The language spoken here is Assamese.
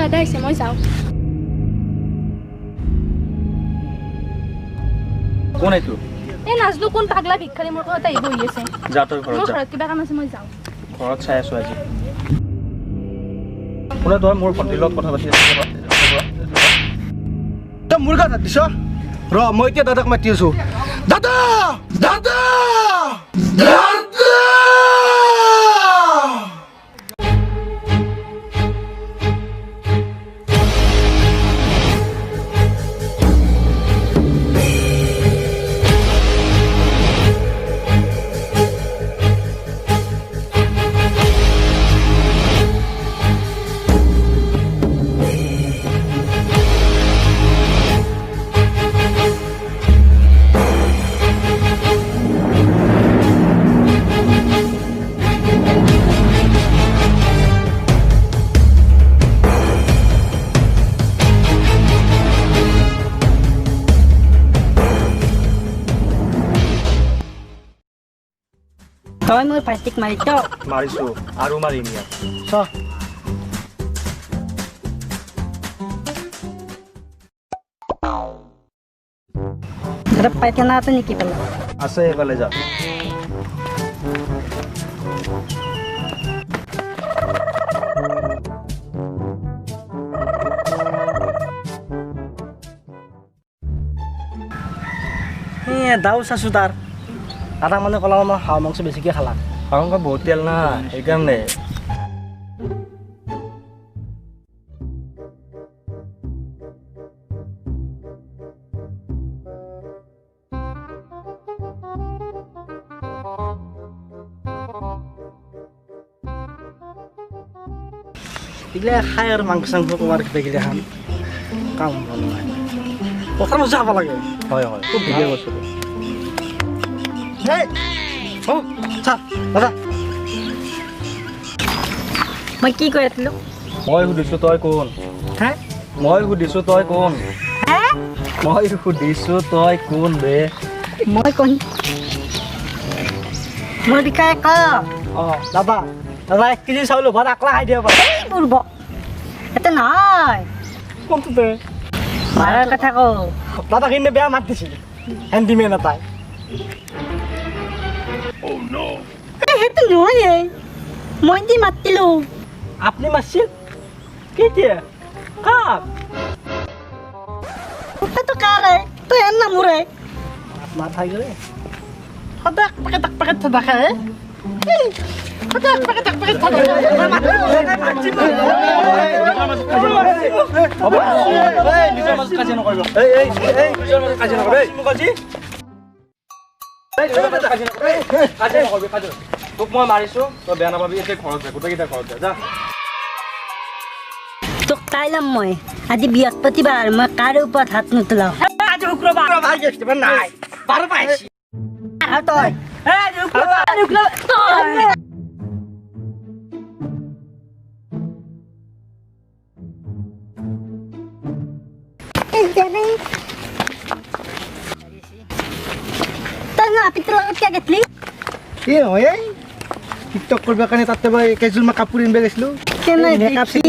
দাদা আহিছে মই যাওঁ কোন এইটো এই নাজনো কোন পাগলা ভিক্ষাৰী মোৰ ঘৰত আহি বহি আছে যা তই ঘৰত মোৰ যা ঘৰত কিবা কাম আছে মই যাওঁ ঘৰত চাই আছো আজি কোনে তই মোৰ ভণ্টিৰ লগত কথা পাতি আছিস তই মোৰ গাত দিছ ৰ মই এতিয়া দাদাক মাতি আছো দাদা দাদা দাদা তই মোৰ ভাইটিক মাৰিছ মাৰিছো আৰু মাৰিম ইয়াক চ ঘৰত পাইখানা আছে নেকি বোলে আছে এইফালে যা দাও চাইছো তাৰ আধা মানে ক'লা মই হাঁহ মাংস বেছিকৈ খালা হাঁহ বহুত তেল না সেইকাৰণে এইগিলা খাই আৰু মাংস চাংস ক'ৰবাৰ কিবা খাম কাম ভাল নহয় পথাৰত যাব লাগে হয় হয় খুব ঠিকে কৈছোঁ চা দাদা মই কি কৈ আছিলো মই সুধিছো তই কোন হে মই সুধিছো তই কোন হে মই সুধিছো তই কোন বে মই কোন মোৰ বিষয়ে ক অঁ দাদা দাদা 1 কেজি চাউল ভাত আকলা খাই দিব পাৰে পূৰ্ব এটা নহয় কোনটো দে মাৰাৰ কথা ক দাদা কিন্তু বেয়া মাত দিছিল হেণ্ডিমেন এটাই সেইটো নহয় মই দি মাতিলো আপুনি মাৰছিল কেতিয়া কাক কথাটো কাৰে তই এন নামোৰে মাত খাই গ'লে সদায় পেকেট থাকে সদায় পেকেট তোক মই মাৰিছো তই বেয়া নাপাবি এতিয়া ঘৰত যা গোটেইকেইটা ঘৰত যা তোক কাই ল'ম মই আজি বৃহস্পতিবাৰ মই কাৰো ওপৰত হাত নোতোলাও আজি শুক্ৰবাৰ নাই বাৰ পাইছি আৰু তই তই নাপিতৰ লগত কিয় গেছলি কি হয় এই টিকটক কৰিব কাৰণে তাতে মই কেইযোৰমান কাপোৰ আনিব গৈছিলোঁ কেনে দেখি